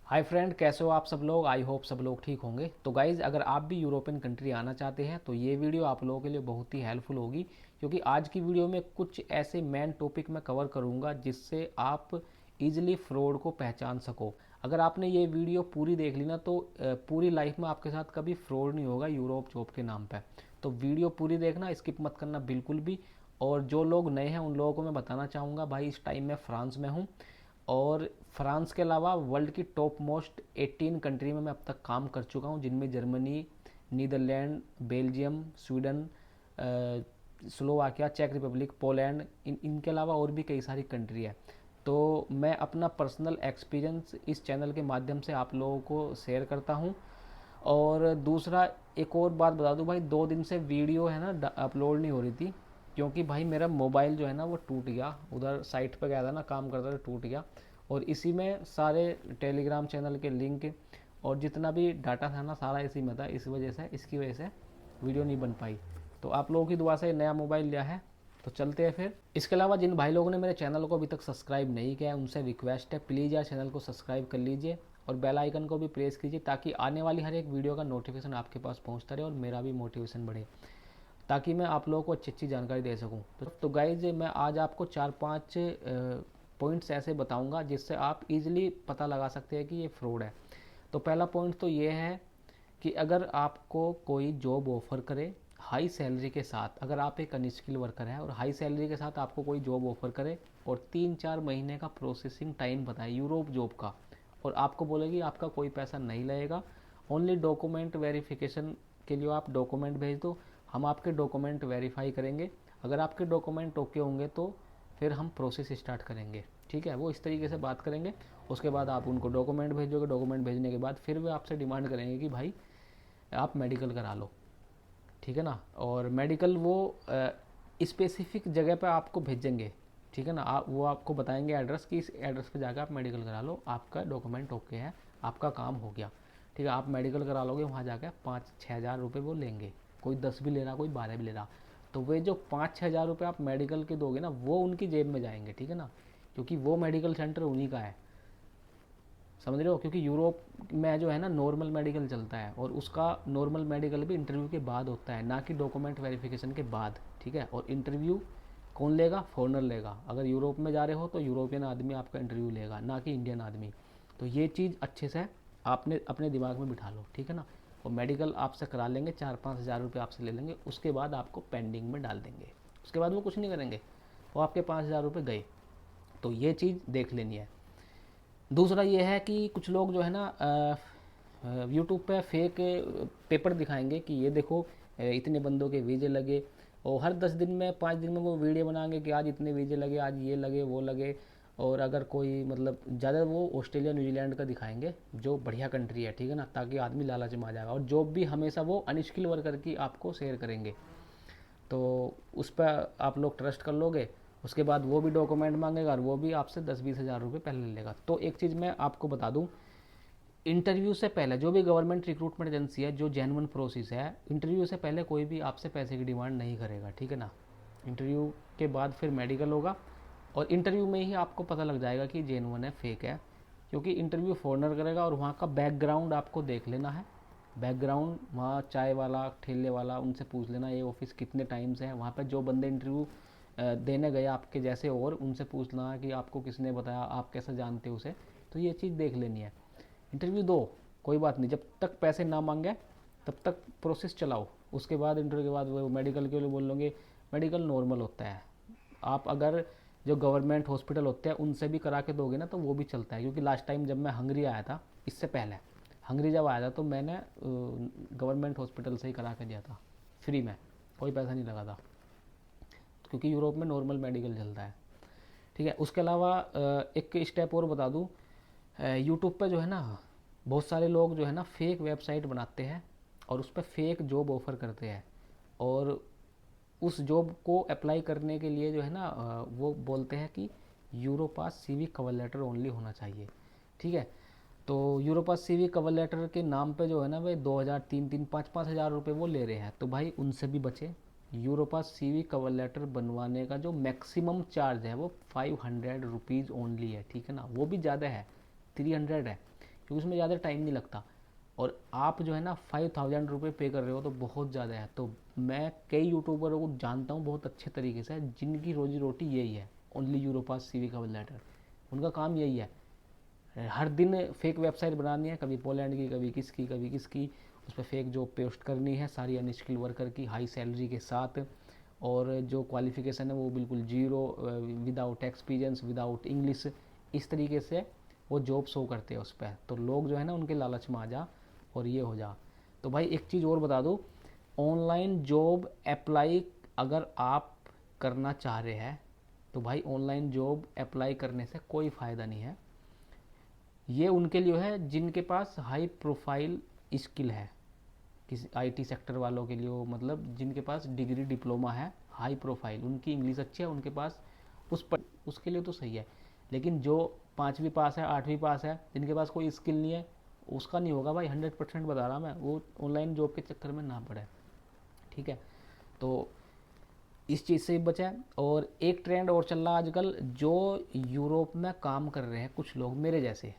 Hi friend, कैसे हो आप सब लोग। आई होप सब लोग ठीक होंगे। तो गाइज़, अगर आप भी यूरोपियन कंट्री आना चाहते हैं तो ये वीडियो आप लोगों के लिए बहुत ही हेल्पफुल होगी, क्योंकि आज की वीडियो में कुछ ऐसे मेन टॉपिक मैं कवर करूँगा जिससे आप इजीली फ्रॉड को पहचान सको। अगर आपने ये वीडियो पूरी देख ली ना तो पूरी लाइफ में आपके साथ कभी फ्रॉड नहीं होगा यूरोप जॉब के नाम पर। तो वीडियो पूरी देखना, स्किप मत करना बिल्कुल भी। और जो लोग नए हैं उन लोगों को मैं बताना चाहूँगा, भाई इस टाइम मैं फ्रांस में हूँ, और फ्रांस के अलावा वर्ल्ड की टॉप मोस्ट 18 कंट्री में मैं अब तक काम कर चुका हूँ, जिनमें Germany, Netherlands, Belgium, Sweden, Slovakia, चेक रिपब्लिक, पोलैंड, इनके अलावा और भी कई सारी कंट्री है। तो मैं अपना पर्सनल एक्सपीरियंस इस चैनल के माध्यम से आप लोगों को शेयर करता हूँ। और दूसरा, एक और बात बता दूँ भाई, 2 दिन से वीडियो है ना अपलोड नहीं हो रही थी, क्योंकि भाई मेरा मोबाइल जो है ना वो टूट गया। उधर साइट पे गया था ना, काम करता था, टूट गया। और इसी में सारे टेलीग्राम चैनल के लिंक और जितना भी डाटा था ना, सारा इसी में था। इस वजह से, इसकी वजह से वीडियो नहीं बन पाई। तो आप लोगों की दुआ से नया मोबाइल लिया है, तो चलते हैं फिर। इसके अलावा जिन भाई लोगों ने मेरे चैनल को अभी तक सब्सक्राइब नहीं किया है, उनसे रिक्वेस्ट है, प्लीज़ यार चैनल को सब्सक्राइब कर लीजिए और बेल आइकन को भी प्रेस कीजिए, ताकि आने वाली हर एक वीडियो का नोटिफिकेशन आपके पास पहुंचता रहे और मेरा भी मोटिवेशन बढ़े, ताकि मैं आप लोगों को अच्छी अच्छी जानकारी दे सकूं। तो गाइज, मैं आज आपको 4-5 पॉइंट्स ऐसे बताऊंगा जिससे आप इजीली पता लगा सकते हैं कि ये फ्रॉड है। तो पहला पॉइंट तो ये है कि अगर आपको कोई जॉब ऑफर करे हाई सैलरी के साथ, अगर आप एक अनस्किल वर्कर है और हाई सैलरी के साथ आपको कोई जॉब ऑफर करे और 3-4 महीने का प्रोसेसिंग टाइम बताए यूरोप जॉब का, और आपको बोलेगी आपका कोई पैसा नहीं लगेगा, ओनली डॉक्यूमेंट वेरिफिकेशन के लिए आप डॉक्यूमेंट भेज दो, हम आपके डॉक्यूमेंट वेरीफाई करेंगे, अगर आपके डॉक्यूमेंट ओके होंगे तो फिर हम प्रोसेस स्टार्ट करेंगे। ठीक है, वो इस तरीके से बात करेंगे। उसके बाद आप उनको डॉक्यूमेंट भेजोगे, डॉक्यूमेंट भेजने के बाद फिर वे आपसे डिमांड करेंगे कि भाई आप मेडिकल करा लो। ठीक है ना, और मेडिकल वो स्पेसिफिक जगह पे आपको भेजेंगे। ठीक है ना, वो आपको बताएंगे एड्रेस, कि इस एड्रेस पे जाकर आप मेडिकल करा लो, आपका डॉक्यूमेंट ओके है, आपका काम हो गया। ठीक है, आप मेडिकल करा लोगे, वहाँ जाकर 5-6 हज़ार रुपये वो लेंगे। कोई 10 भी ले रहा, कोई 12 भी ले रहा। तो वे जो 5-6 हज़ार रुपये आप मेडिकल के दोगे ना, वो उनकी जेब में जाएंगे। ठीक है ना, क्योंकि वो मेडिकल सेंटर उन्हीं का है। समझ रहे हो, क्योंकि यूरोप में जो है ना नॉर्मल मेडिकल चलता है, और उसका नॉर्मल मेडिकल भी इंटरव्यू के बाद होता है, ना कि डॉक्यूमेंट वेरिफिकेशन के बाद। ठीक है, और इंटरव्यू कौन लेगा? फॉरनर लेगा। अगर यूरोप में जा रहे हो तो यूरोपियन आदमी आपका इंटरव्यू लेगा, ना कि इंडियन आदमी। तो ये चीज़ अच्छे से आपने अपने दिमाग में बिठा लो। ठीक है ना, और मेडिकल आपसे करा लेंगे, 4-5 हज़ार रुपये आपसे ले लेंगे, उसके बाद आपको पेंडिंग में डाल देंगे। उसके बाद वो कुछ नहीं करेंगे, वो आपके 5 हज़ार रुपये गए। तो ये चीज़ देख लेनी है। दूसरा ये है कि कुछ लोग जो है ना यूट्यूब पे फेक पेपर दिखाएंगे कि ये देखो इतने बंदों के वीज़े लगे, और हर 10 दिन में 5 दिन में वो वीडियो बनाएंगे कि आज इतने वीज़े लगे, आज ये लगे वो लगे। और अगर कोई मतलब ज़्यादा वो ऑस्ट्रेलिया न्यूजीलैंड का दिखाएंगे, जो बढ़िया कंट्री है। ठीक है ना, ताकि आदमी लालच में आ जाएगा। और जॉब भी हमेशा वो अनस्किल वर्कर की आपको शेयर करेंगे, तो उस पर आप लोग ट्रस्ट कर लोगे। उसके बाद वो भी डॉक्यूमेंट मांगेगा और वो भी आपसे 10-20 हज़ार रुपये पहले ले लेगा। तो एक चीज़ मैं आपको बता दूं, इंटरव्यू से पहले जो भी गवर्नमेंट रिक्रूटमेंट एजेंसी है, जो जेन्युइन प्रोसेस है, इंटरव्यू से पहले कोई भी आपसे पैसे की डिमांड नहीं करेगा। ठीक है ना, इंटरव्यू के बाद फिर मेडिकल होगा, और इंटरव्यू में ही आपको पता लग जाएगा कि जेन्युइन है फेक है, क्योंकि इंटरव्यू फॉरनर करेगा और वहाँ का बैकग्राउंड आपको देख लेना है। बैकग्राउंड, वहाँ चाय वाला, ठेले वाला, उनसे पूछ लेना ये ऑफिस कितने टाइम से है। वहाँ पर जो बंदे इंटरव्यू देने गए आपके जैसे, और उनसे पूछना कि आपको किसने बताया, आप कैसे जानते हो उसे। तो ये चीज़ देख लेनी है। इंटरव्यू दो, कोई बात नहीं, जब तक पैसे ना मांगे तब तक प्रोसेस चलाओ। उसके बाद इंटरव्यू के बाद वो मेडिकल के लिए बोल लोगे, मेडिकल नॉर्मल होता है। आप अगर जो गवर्नमेंट हॉस्पिटल होते हैं उनसे भी करा के दोगे ना तो वो भी चलता है, क्योंकि लास्ट टाइम जब मैं हंगरी आया था, इससे पहले हंगरी जब आया था, तो मैंने गवर्नमेंट हॉस्पिटल से ही करा के दिया था, फ्री में, कोई पैसा नहीं लगा था, क्योंकि यूरोप में नॉर्मल मेडिकल चलता है। ठीक है, उसके अलावा एक स्टेप और बता दूँ, यूट्यूब पे जो है ना बहुत सारे लोग जो है ना फेक वेबसाइट बनाते हैं और उस पर फेक जॉब ऑफ़र करते हैं, और उस जॉब को अप्लाई करने के लिए जो है ना वो बोलते हैं कि Europass CV cover letter only होना चाहिए। ठीक है, तो यूरोपास सीवी कवर लेटर के नाम पे जो है ना भाई 2,000, 3-3, 5-5 हज़ार रुपये वो ले रहे हैं। तो भाई उनसे भी बचे। यूरोपास सीवी कवर लेटर बनवाने का जो मैक्सिमम चार्ज है वो 500 रुपीज़ ओनली है। ठीक है ना, वो भी ज़्यादा है, 300 है, क्योंकि उसमें ज़्यादा टाइम नहीं लगता। और आप जो है ना 5,000 रुपये पे कर रहे हो तो बहुत ज़्यादा है। तो मैं कई यूट्यूबरों को जानता हूँ बहुत अच्छे तरीके से, जिनकी रोजी रोटी यही है, only Europass CV cover letter. उनका काम यही है, हर दिन फेक वेबसाइट बनानी है, कभी पोलैंड की, कभी किसकी, कभी किसकी, उस पर फेक जॉब पोस्ट करनी है, सारी अनस्किल वर्कर की, हाई सैलरी के साथ, और जो क्वालिफिकेशन है वो बिल्कुल zero, without experience, without English, इस तरीके से वो जॉब शो करते हैं उस पर। तो लोग जो है ना उनके लालच में आ जा और ये हो जा। तो भाई एक चीज़ और बता दूँ, ऑनलाइन जॉब अप्लाई अगर आप करना चाह रहे हैं तो भाई ऑनलाइन जॉब अप्लाई करने से कोई फ़ायदा नहीं है। ये उनके लिए है जिनके पास हाई प्रोफाइल स्किल है, किसी आईटी सेक्टर वालों के लिए हो, मतलब जिनके पास डिग्री डिप्लोमा है, हाई प्रोफाइल, उनकी इंग्लिश अच्छी है, उनके पास उसके लिए तो सही है। लेकिन जो 5वीं पास है, 8वीं पास है, जिनके पास कोई स्किल नहीं है, उसका नहीं होगा भाई, 100% बता रहा मैं, वो ऑनलाइन जॉब के चक्कर में ना पड़े। ठीक है, तो इस चीज़ से बचा है। और एक ट्रेंड और चल रहा है आजकल, जो यूरोप में काम कर रहे हैं कुछ लोग मेरे जैसे,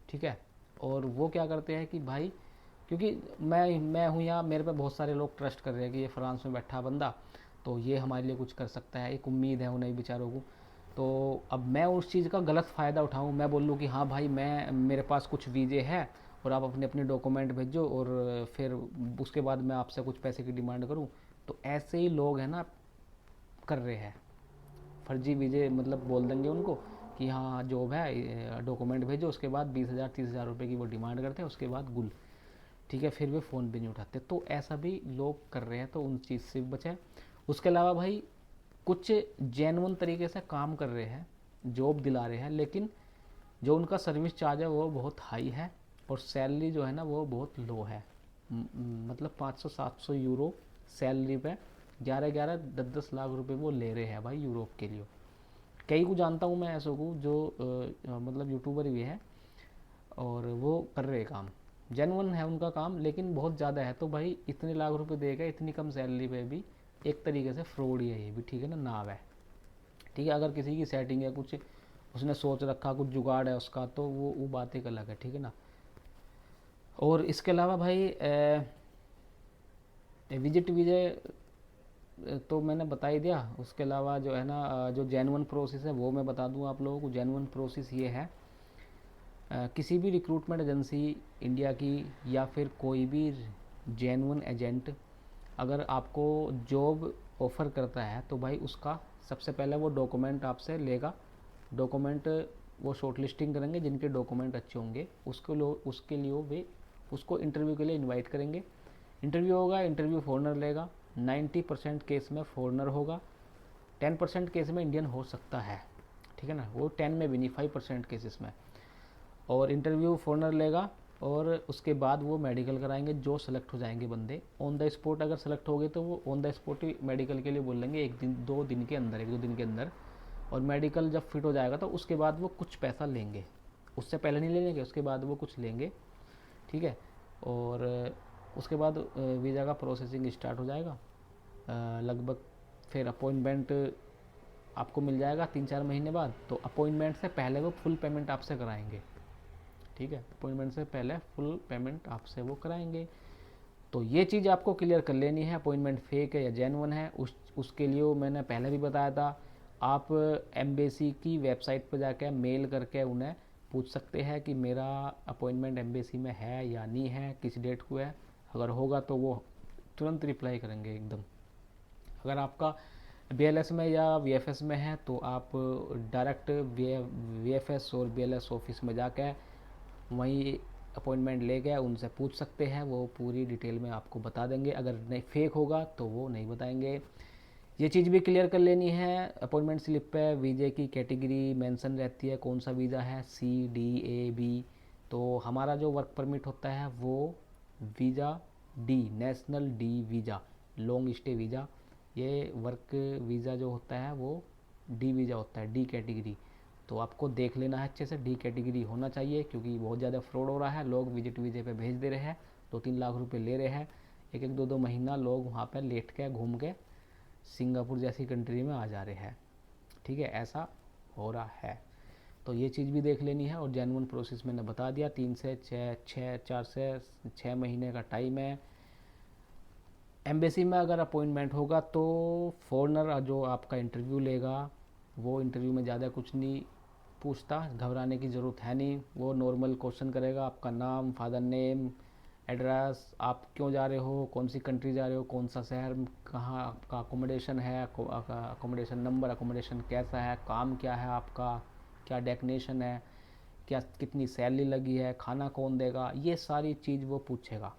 ठीक है, और वो क्या करते हैं कि भाई, क्योंकि मैं हूँ यहाँ, मेरे पे बहुत सारे लोग ट्रस्ट कर रहे हैं कि ये फ्रांस में बैठा बंदा, तो ये हमारे लिए कुछ कर सकता है, एक उम्मीद है उन्हें बेचारों को। तो अब मैं उस चीज़ का गलत फ़ायदा उठाऊँ, मैं बोलूँ कि हाँ भाई मैं, मेरे पास कुछ वीज़े हैं और आप अपने अपने डॉक्यूमेंट भेजो, और फिर उसके बाद मैं आपसे कुछ पैसे की डिमांड करूँ। तो ऐसे ही लोग हैं ना कर रहे हैं, फर्जी वीज़े, मतलब बोल देंगे उनको कि हाँ जॉब है, डॉक्यूमेंट भेजो, उसके बाद 20,000 30,000 रुपये की वो डिमांड करते हैं, उसके बाद गुल, ठीक है, फिर वे फ़ोन भी नहीं उठाते। तो ऐसा भी लोग कर रहे हैं, तो उन चीज़ से भी बचें। उसके अलावा भाई कुछ जेन्युइन तरीके से काम कर रहे हैं, जॉब दिला रहे हैं, लेकिन जो उनका सर्विस चार्ज है वो बहुत हाई है, और सैलरी जो है ना वो बहुत लो है। मतलब 500 700 यूरो सैलरी पे 11 11 10 10 लाख रुपए वो ले रहे हैं भाई यूरोप के लिए। कई को जानता हूँ मैं ऐसों को जो मतलब यूट्यूबर भी है, और वो कर रहे काम, जेन्युइन है उनका काम, लेकिन बहुत ज़्यादा है। तो भाई इतने लाख रुपए देगा इतनी कम सैलरी पे भी, एक तरीके से फ्रॉड ही है ये भी, ठीक है ना, नाव है। ठीक है, अगर किसी की सेटिंग है, कुछ उसने सोच रखा, कुछ जुगाड़ है उसका, तो वो बात एक अलग है, ठीक है ना। और इसके अलावा भाई विजिट विजय तो मैंने बता ही दिया। उसके अलावा जो है ना जो जेन्युइन प्रोसेस है वो मैं बता दूं आप लोगों को। जेन्युइन प्रोसेस ये है, किसी भी रिक्रूटमेंट एजेंसी इंडिया की या फिर कोई भी जेन्युइन एजेंट अगर आपको जॉब ऑफ़र करता है तो भाई उसका सबसे पहले वो डॉक्यूमेंट आपसे लेगा। डॉक्यूमेंट वो शॉर्ट लिस्टिंग करेंगे, जिनके डॉक्यूमेंट अच्छे होंगे उसके लिए वे उसको इंटरव्यू के लिए इनवाइट करेंगे। इंटरव्यू होगा, इंटरव्यू फॉरनर लेगा, 90% केस में फॉरनर होगा, 10% केस में इंडियन हो सकता है, ठीक है ना, वो 10 में भी नहीं, 5% केसेस में। और इंटरव्यू फॉरनर लेगा, और उसके बाद वो मेडिकल कराएंगे। जो सेलेक्ट हो जाएंगे बंदे ऑन द स्पॉट, अगर सेलेक्ट हो गए तो वो on the spot he medical के लिए बोल लेंगे, एक दिन 2 दिन के अंदर, 1 2 दिन के अंदर। और मेडिकल जब फिट हो जाएगा तो उसके बाद वो कुछ पैसा लेंगे, उससे पहले नहीं लेंगे, उसके बाद वो कुछ लेंगे, ठीक है। और उसके बाद वीज़ा का प्रोसेसिंग स्टार्ट हो जाएगा, लगभग फिर अपॉइंटमेंट आपको मिल जाएगा 3 4 महीने बाद। तो अपॉइंटमेंट से पहले वो फुल पेमेंट आपसे कराएंगे, ठीक है, अपॉइंटमेंट से पहले फुल पेमेंट आपसे वो कराएंगे। तो ये चीज़ आपको क्लियर कर लेनी है, अपॉइंटमेंट फेक है या जेन्युइन है। उसके लिए मैंने पहले भी बताया था, आप एम्बेसी की वेबसाइट पर जाकर मेल करके उन्हें पूछ सकते हैं कि मेरा अपॉइंटमेंट एम्बेसी में है या नहीं है, किस डेट को है। अगर होगा तो वो तुरंत रिप्लाई करेंगे एकदम। अगर आपका बीएलएस में या वीएफएस में है तो आप डायरेक्ट वीएफएस और बीएलएस ऑफिस में जाकर वहीं अपॉइंटमेंट ले गए, उनसे पूछ सकते हैं, वो पूरी डिटेल में आपको बता देंगे। अगर नहीं फेक होगा तो वो नहीं बताएंगे। ये चीज़ भी क्लियर कर लेनी है, अपॉइंटमेंट स्लिप पे वीज़े की कैटेगरी मेंशन रहती है, कौन सा वीज़ा है, CDAB। तो हमारा जो वर्क परमिट होता है वो visa D, national D visa, long stay visa. ये वर्क वीज़ा जो होता है वो डी वीज़ा होता है, डी कैटेगरी। तो आपको देख लेना है अच्छे से, डी कैटेगरी होना चाहिए, क्योंकि बहुत ज़्यादा फ्रॉड हो रहा है। लोग विजिट वीज़े पे भेज दे रहे हैं, 2 3 लाख रुपए ले रहे हैं, 1 1 2 2 महीना लोग वहाँ पे लेट के घूम के सिंगापुर जैसी कंट्री में आ जा रहे हैं, ठीक है, ऐसा हो रहा है। तो ये चीज़ भी देख लेनी है। और जेन्युइन प्रोसेस मैंने बता दिया, 4 से 6 महीने का टाइम है। एम्बेसी में अगर अपॉइंटमेंट होगा तो फॉरनर जो आपका इंटरव्यू लेगा वो इंटरव्यू में ज़्यादा कुछ नहीं पूछता, घबराने की ज़रूरत है नहीं। वो नॉर्मल क्वेश्चन करेगा, आपका नाम, फादर नेम, एड्रेस, आप क्यों जा रहे हो, कौन सी कंट्री जा रहे हो, कौन सा शहर, कहाँ आपका अकोमोडेशन है, अकोमोडेशन नंबर, अकोमोडेशन कैसा है, काम क्या है आपका, क्या डेस्टिनेशन है, क्या कितनी सैलरी लगी है, खाना कौन देगा, ये सारी चीज़ वो पूछेगा।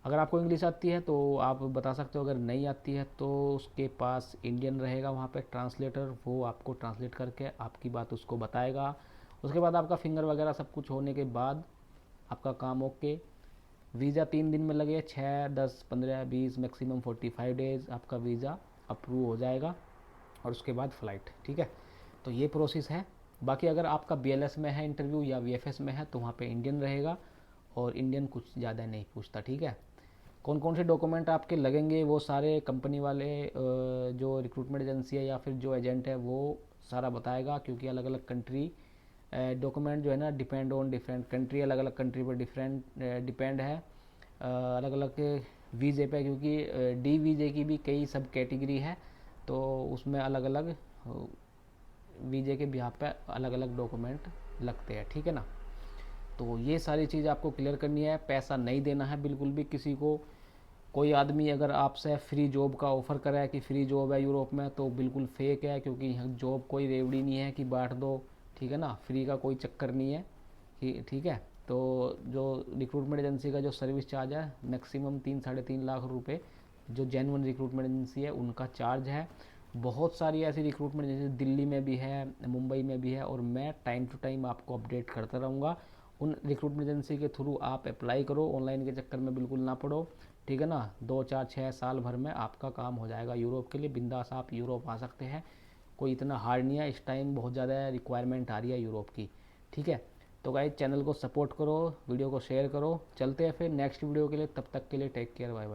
अगर आपको इंग्लिश आती है तो आप बता सकते हो, अगर नहीं आती है तो उसके पास इंडियन रहेगा वहाँ पे ट्रांसलेटर, वो आपको ट्रांसलेट करके आपकी बात उसको बताएगा। उसके बाद आपका फिंगर वगैरह सब कुछ होने के बाद आपका काम ओके। वीज़ा 3 दिन में लगे, 6, 10, 15, 20, मैक्सिमम 45 डेज़ आपका वीज़ा अप्रूव हो जाएगा। और उसके बाद फ़्लाइट, ठीक है। तो ये प्रोसेस है। बाकी अगर आपका BLS में है इंटरव्यू या VFS में है तो वहाँ पे इंडियन रहेगा, और इंडियन कुछ ज़्यादा नहीं पूछता, ठीक है। कौन कौन से डॉक्यूमेंट आपके लगेंगे वो सारे कंपनी वाले जो रिक्रूटमेंट एजेंसी है या फिर जो एजेंट है वो सारा बताएगा, क्योंकि अलग अलग कंट्री डॉक्यूमेंट जो है ना डिपेंड ऑन डिफरेंट कंट्री, अलग अलग कंट्री पर डिफरेंट डिपेंड है अलग अलग वीज़े पे, क्योंकि डी वीज़े की भी कई सब कैटेगरी है, तो उसमें अलग अलग वीज़े के बिहाफ पे अलग अलग डॉक्यूमेंट लगते हैं, ठीक है ना। तो ये सारी चीज़ आपको क्लियर करनी है। पैसा नहीं देना है बिल्कुल भी किसी को। कोई आदमी अगर आपसे फ्री जॉब का ऑफ़र करे है कि फ्री जॉब है यूरोप में, तो बिल्कुल फेक है, क्योंकि जॉब कोई रेवड़ी नहीं है कि बांट दो, ठीक है ना। फ्री का कोई चक्कर नहीं है कि, ठीक है। तो जो रिक्रूटमेंट एजेंसी का जो सर्विस चार्ज है मैक्सिमम 3-3.5 लाख रुपए, जो जेन्युइन रिक्रूटमेंट एजेंसी है उनका चार्ज है। बहुत सारी ऐसी रिक्रूटमेंट एजेंसी दिल्ली में भी है, मुंबई में भी है, और मैं टाइम टू टाइम आपको अपडेट करता रहूँगा। उन रिक्रूटमेंट एजेंसी के थ्रू आप अप्लाई करो, ऑनलाइन के चक्कर में बिल्कुल ना पड़ो, ठीक है ना। 2, 4, 6 साल भर में आपका काम हो जाएगा यूरोप के लिए। बिंदास आप यूरोप आ सकते हैं, कोई इतना हार्ड नहीं है। इस टाइम बहुत ज़्यादा रिक्वायरमेंट आ रही है यूरोप की, ठीक है। तो गाइस चैनल को सपोर्ट करो, वीडियो को शेयर करो। चलते हैं फिर नेक्स्ट वीडियो के लिए, तब तक के लिए टेक केयर, बाय बाय।